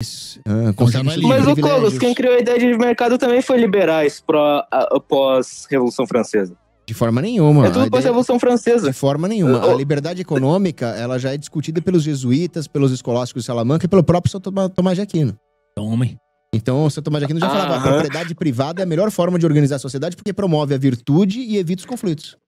Já não é livre. Mas o Cogos, quem criou a ideia de livre mercado também foi liberais após Revolução Francesa. De forma nenhuma. É tudo pós-Revolução Francesa. De forma nenhuma. A liberdade econômica, ela já é discutida pelos jesuítas, pelos escolásticos de Salamanca e pelo próprio São Tomás de Aquino. Então, o São Tomás de Aquino já falava, a propriedade privada é a melhor forma de organizar a sociedade porque promove a virtude e evita os conflitos.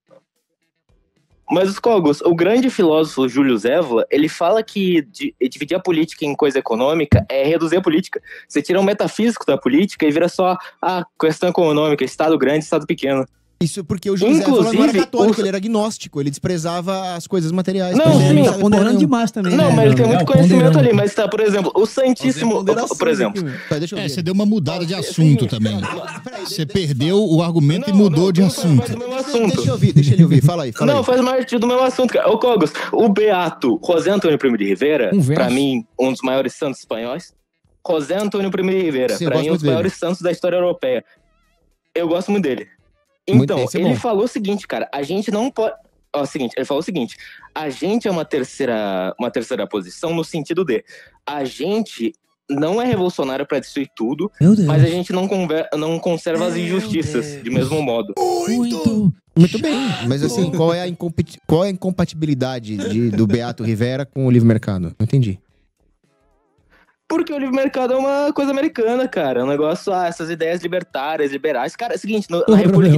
Mas os Cogos, o grande filósofo Júlio Evola, ele fala que dividir a política em coisa econômica é reduzir a política. Você tira o metafísico da política e vira só a questão econômica, Estado grande, Estado pequeno. Isso porque o Júlio Evola não era católico, ele era agnóstico, ele desprezava as coisas materiais. Não, sim, ele tá ponderando demais também. Não, né? mas ele tem muito conhecimento ali, mas tá, por exemplo, o Santíssimo, por exemplo. Você deu uma mudada de assunto também. Você perdeu o argumento e mudou de assunto. Deixa ele ouvir, fala aí. Não, faz parte do mesmo assunto, cara. Ô, Cogos, o beato José Antônio Primo de Rivera, pra mim, um dos maiores santos espanhóis. José Antônio Primo de Rivera, pra mim, um dos maiores santos da história europeia. Eu gosto muito dele. Então, ele falou o seguinte, cara, a gente não pode... ele falou o seguinte, a gente é uma terceira posição no sentido de, a gente não é revolucionário pra destruir tudo, mas a gente não conserva as injustiças de mesmo modo. Muito bem, mas assim, qual é a incompatibilidade do Beato Rivera com o livre mercado? Não entendi. Porque o livre mercado é uma coisa americana, cara. É um negócio, essas ideias libertárias, liberais. Cara, é o seguinte, na República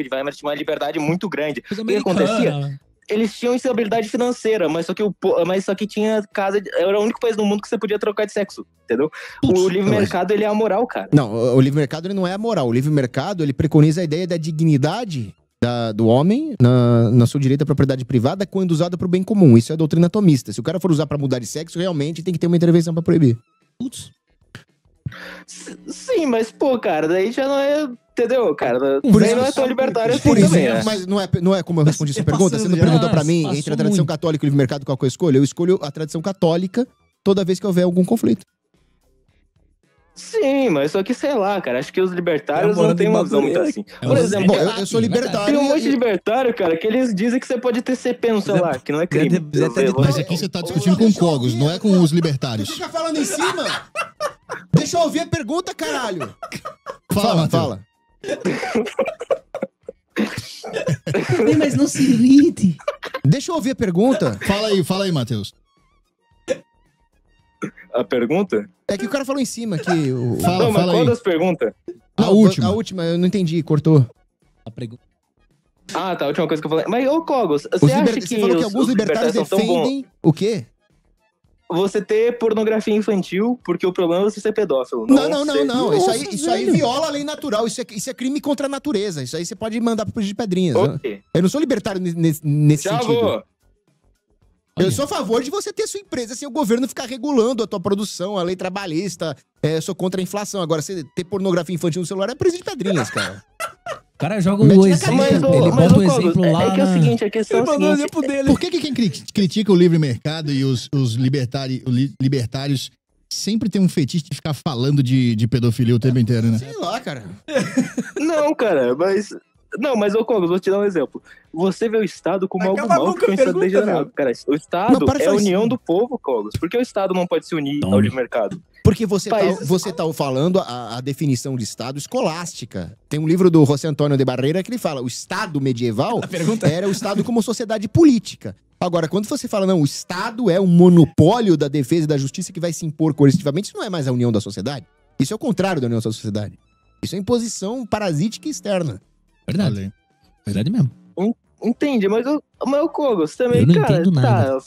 de Weimar, tinha uma liberdade muito grande. O que acontecia? Eles tinham instabilidade financeira, mas só que tinha casa... Era o único país no mundo que você podia trocar de sexo, entendeu? O livre mercado, ele é amoral, cara. Não, o livre mercado, ele não é amoral. O livre mercado, ele preconiza a ideia da dignidade do homem na sua direito à propriedade privada quando usada para o bem comum. Isso é a doutrina atomista. Se o cara for usar para mudar de sexo, realmente tem que ter uma intervenção para proibir. Putz. Sim, mas, pô, cara, daí já não é... Entendeu, cara? Por isso não é tão libertário assim também, né? Mas não é como eu respondi essa pergunta? Você não perguntou pra mim, entre a tradição católica e o livre mercado, qual que eu escolho? Eu escolho a tradição católica toda vez que houver algum conflito. Sim, mas só que, sei lá, cara, acho que os libertários não têm uma visão muito assim. Por exemplo, bom, eu sou libertário. Tem um monte de libertário, cara, que eles dizem que você pode ter CP no celular, que não é crime. Mas aqui você tá discutindo com Cogos, não é com os libertários. Você fica falando em cima? Deixa eu ouvir a pergunta, caralho. Fala. Mas não se irrite. Deixa eu ouvir a pergunta. Fala aí, Matheus. A pergunta? É que o cara falou em cima que Fala qual das perguntas? A última, eu não entendi, cortou. A pergunta. Ah, tá, a última coisa que eu falei. Mas, ô Cogos, você acha que... Você falou que alguns libertários defendem o quê? Você ter pornografia infantil, porque o problema é você ser pedófilo. Não. Isso aí viola a lei natural. Isso é crime contra a natureza. Isso aí você pode mandar pro de pedrinhas. Okay. Eu não sou libertário nesse sentido. Eu sou a favor de você ter sua empresa sem o governo ficar regulando a tua produção, a lei trabalhista. Eu sou contra a inflação. Agora, você ter pornografia infantil no celular é presa de pedrinhas, cara. O cara joga o exemplo, ele bota o exemplo lá. É que é o seguinte, a questão é o seguinte. Por que quem critica o livre mercado e os libertários sempre tem um fetiche de ficar falando de pedofilia o tempo inteiro, né? Sei lá, cara. Não, cara, mas... Não, mas, ô Cogos, vou te dar um exemplo. Você vê o Estado como algo mal, porque é um Estado degenerado. Cara, o Estado é a união do povo, Cogos. Por que o Estado não pode se unir ao livre mercado? Porque você tá falando a definição de Estado escolástica. Tem um livro do José Antônio de Barreira que ele fala, o Estado medieval era o Estado como sociedade política. Agora, quando você fala, não, o Estado é um monopólio da defesa e da justiça que vai se impor coercitivamente, isso não é mais a união da sociedade. Isso é o contrário da união da sociedade. Isso é imposição parasítica e externa. Verdade. Verdade mesmo. Entende, mas o Cogos também, eu não cara, entendo nada.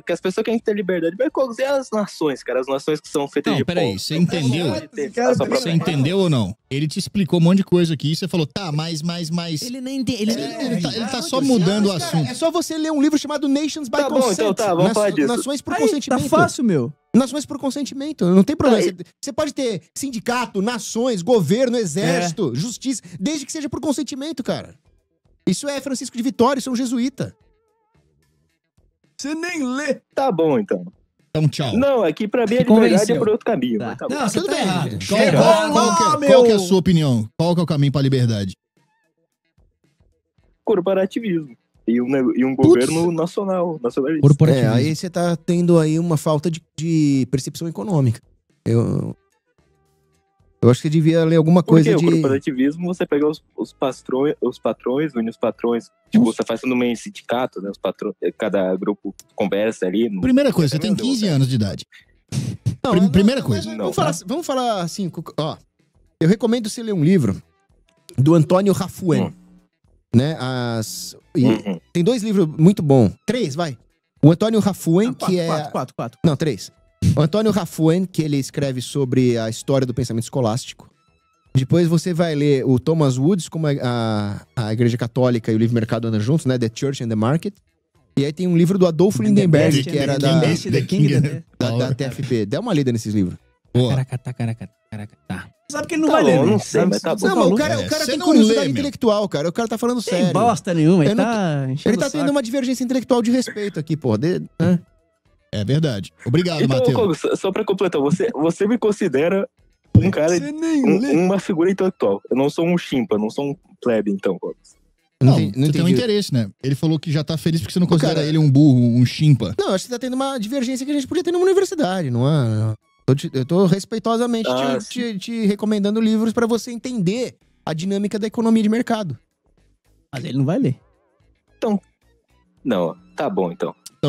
Que as pessoas querem ter liberdade, mas Cogos, e as nações, cara, as nações que são feitas de peraí, você entendeu? Você entendeu ou não? Ele te explicou um monte de coisa aqui e você falou, tá, mas... Ele nem entende. Ele tá só mudando o assunto. É só você ler um livro chamado Nations by Consent. Bom, então tá, vamos falar disso. Nações por consentimento. Tá fácil, meu. Nações por consentimento, não tem problema. Você pode ter sindicato, nações, governo, exército, justiça, desde que seja por consentimento, cara. Isso é Francisco de Vitória, isso é um jesuíta. Você nem lê. Tá bom, então. Então, tchau. Não, aqui pra mim a liberdade é por outro caminho. Tá. Tá não, você tá errado. Qual que é a sua opinião? Qual que é o caminho pra liberdade? Corporativismo. e um governo nacionalista. Aí você tá tendo aí uma falta de percepção econômica. Eu acho que você devia ler alguma coisa de... O corporativismo, você pega os patrões, une os patrões. Tipo, você faz tudo meio em sindicato, né? Os patrões, cada grupo conversa ali. Primeira coisa, você tem 15 anos de idade. Primeira coisa. Vamos falar assim, ó. Eu recomendo você ler um livro do Antônio Rafuen. Né? Tem 2 livros muito bons. 3, vai. O Antônio Rafuen, que é... 4. Não, 3. O Antônio Rafuen, que ele escreve sobre a história do pensamento escolástico. Depois você vai ler o Thomas Woods, como a Igreja Católica e o Livre Mercado andam juntos, né? The Church and the Market. E aí tem um livro do Adolfo Lindenberg, que era da TFP. Dá uma lida nesses livros. Tá. Sabe que ele não vai ler, não sei, mas tá bom. Não, mas o cara tem curiosidade intelectual, cara. O cara tá falando sério. Tem bosta nenhuma, ele tá tendo uma divergência intelectual de respeito aqui, pô. É verdade. Obrigado, então, Matheus. Só pra completar, você me considera um cara, uma figura intelectual. Eu não sou um chimpa, não sou um plebe, então, Cogos. Você tem um interesse, né? Ele falou que já tá feliz porque você não considera ele um burro, um chimpa. Não, acho que você tá tendo uma divergência que a gente podia ter numa universidade, não é? Eu tô respeitosamente te recomendando livros pra você entender a dinâmica da economia de mercado. Mas ele não vai ler. Então, não, tá bom então.